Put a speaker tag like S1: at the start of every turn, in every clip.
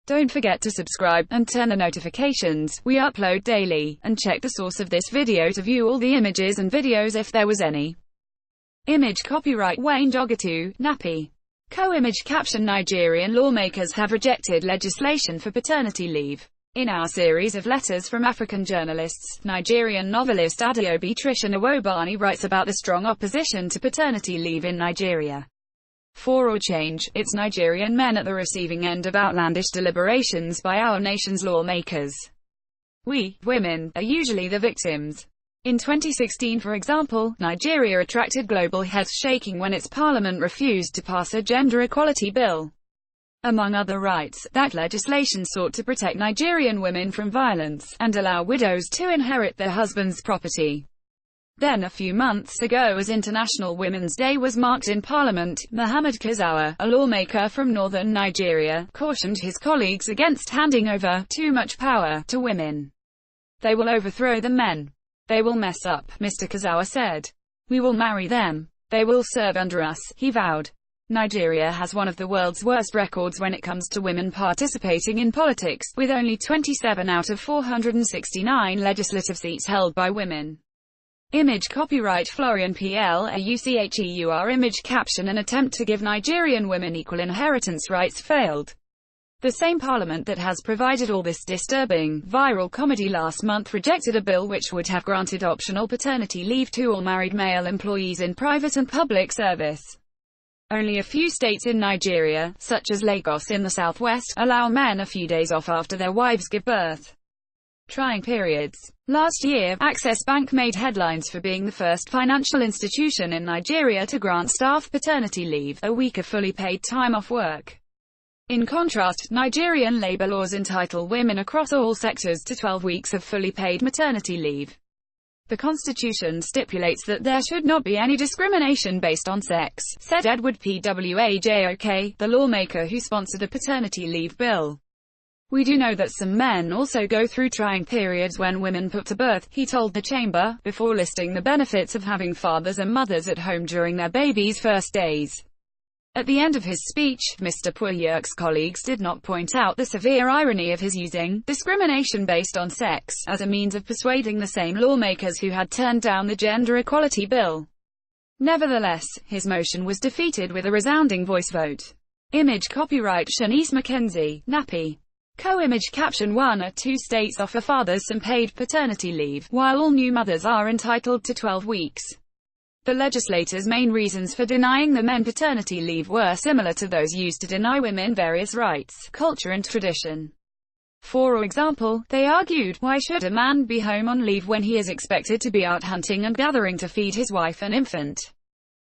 S1: Don't forget to subscribe, and turn the notifications. We upload daily. And check the source of this video to view all the images and videos if there was any. Image copyright Wayne Jogatu, Nappy. Co-image caption Nigerian lawmakers have rejected legislation for paternity leave. In our series of letters from African journalists, Nigerian novelist Adaobi Trisha Nwobani writes about the strong opposition to paternity leave in Nigeria. For a change, it's Nigerian men at the receiving end of outlandish deliberations by our nation's lawmakers. We, women, are usually the victims. In 2016, for example, Nigeria attracted global heads shaking when its parliament refused to pass a gender equality bill. Among other rights, that legislation sought to protect Nigerian women from violence, and allow widows to inherit their husband's property. Then a few months ago, as International Women's Day was marked in Parliament, Muhammad Kazawa, a lawmaker from northern Nigeria, cautioned his colleagues against handing over too much power to women. They will overthrow the men. They will mess up, Mr. Kazawa said. We will marry them. They will serve under us, he vowed. Nigeria has one of the world's worst records when it comes to women participating in politics, with only 27 out of 469 legislative seats held by women. Image copyright Florian Plaucheur. Image caption An attempt to give Nigerian women equal inheritance rights failed. The same parliament that has provided all this disturbing, viral comedy last month rejected a bill which would have granted optional paternity leave to all married male employees in private and public service. Only a few states in Nigeria, such as Lagos in the southwest, allow men a few days off after their wives give birth. Trying periods. Last year, Access Bank made headlines for being the first financial institution in Nigeria to grant staff paternity leave, a week of fully paid time off work. In contrast, Nigerian labor laws entitle women across all sectors to 12 weeks of fully paid maternity leave. The Constitution stipulates that there should not be any discrimination based on sex, said Edward Pwajok, the lawmaker who sponsored a paternity leave bill. We do know that some men also go through trying periods when women put to birth, he told the chamber, before listing the benefits of having fathers and mothers at home during their babies' first days. At the end of his speech, Mr. Pwajok's colleagues did not point out the severe irony of his using discrimination based on sex as a means of persuading the same lawmakers who had turned down the gender equality bill. Nevertheless, his motion was defeated with a resounding voice vote. Image copyright Shanice Mackenzie, Nappy. Co-image caption 1 or 2 states offer fathers some paid paternity leave, while all new mothers are entitled to 12 weeks. The legislators' main reasons for denying the men paternity leave were similar to those used to deny women various rights, culture and tradition. For example, they argued, why should a man be home on leave when he is expected to be out hunting and gathering to feed his wife and infant?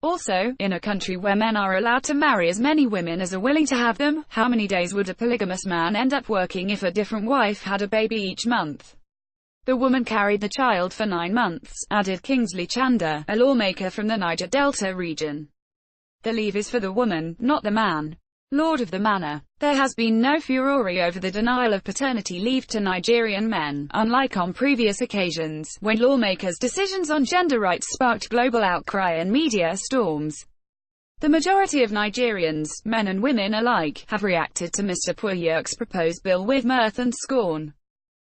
S1: Also, in a country where men are allowed to marry as many women as are willing to have them, how many days would a polygamous man end up working if a different wife had a baby each month? The woman carried the child for 9 months, added Kingsley Chanda, a lawmaker from the Niger Delta region. The leave is for the woman, not the man. Lord of the Manor. There has been no furore over the denial of paternity leave to Nigerian men, unlike on previous occasions, when lawmakers' decisions on gender rights sparked global outcry and media storms. The majority of Nigerians, men and women alike, have reacted to Mr. Pwajok's proposed bill with mirth and scorn.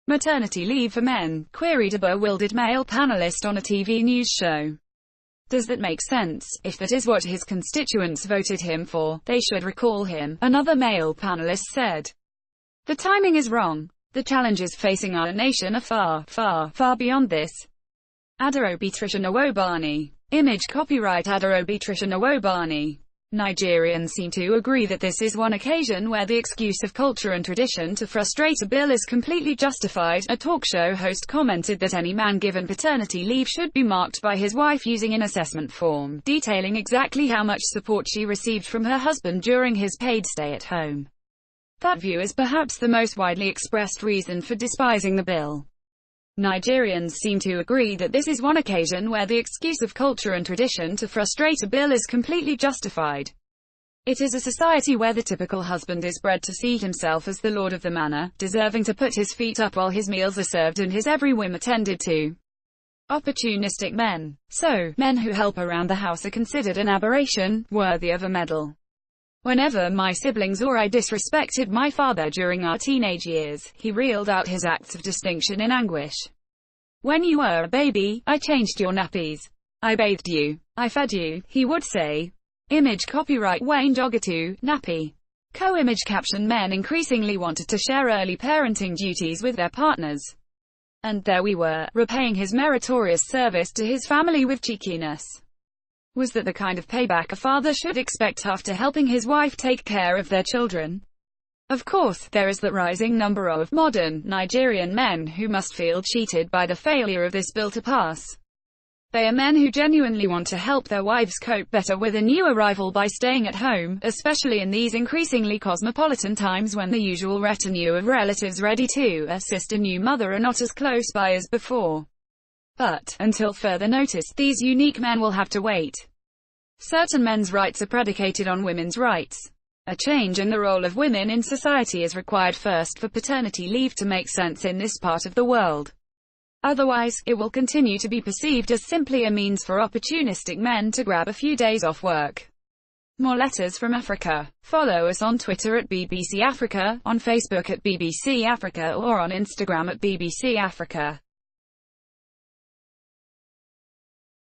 S1: Maternity leave for men, queried a bewildered male panelist on a TV news show. Does that make sense? If that is what his constituents voted him for, they should recall him, another male panelist said. The timing is wrong. The challenges facing our nation are far, far, far beyond this. Adaobi Trisha Nwobani. Image copyright Adaobi Trisha Nwobani. Nigerians seem to agree that this is one occasion where the excuse of culture and tradition to frustrate a bill is completely justified. A talk show host commented that any man given paternity leave should be marked by his wife using an assessment form, detailing exactly how much support she received from her husband during his paid stay at home. That view is perhaps the most widely expressed reason for despising the bill. Nigerians seem to agree that this is one occasion where the excuse of culture and tradition to frustrate a bill is completely justified. It is a society where the typical husband is bred to see himself as the lord of the manor, deserving to put his feet up while his meals are served and his every whim attended to. Opportunistic men. So, men who help around the house are considered an aberration, worthy of a medal. Whenever my siblings or I disrespected my father during our teenage years, he reeled out his acts of distinction in anguish. When you were a baby, I changed your nappies. I bathed you. I fed you, he would say. Image copyright Wayne Jogatu, nappy. Co-image caption Men increasingly wanted to share early parenting duties with their partners. And there we were, repaying his meritorious service to his family with cheekiness. Was that the kind of payback a father should expect after helping his wife take care of their children? Of course, there is that rising number of modern Nigerian men who must feel cheated by the failure of this bill to pass. They are men who genuinely want to help their wives cope better with a new arrival by staying at home, especially in these increasingly cosmopolitan times when the usual retinue of relatives ready to assist a new mother are not as close by as before. But, until further notice, these unique men will have to wait. Certain men's rights are predicated on women's rights. A change in the role of women in society is required first for paternity leave to make sense in this part of the world. Otherwise, it will continue to be perceived as simply a means for opportunistic men to grab a few days off work. More letters from Africa. Follow us on Twitter at BBC Africa, on Facebook at BBC Africa or on Instagram at BBC Africa.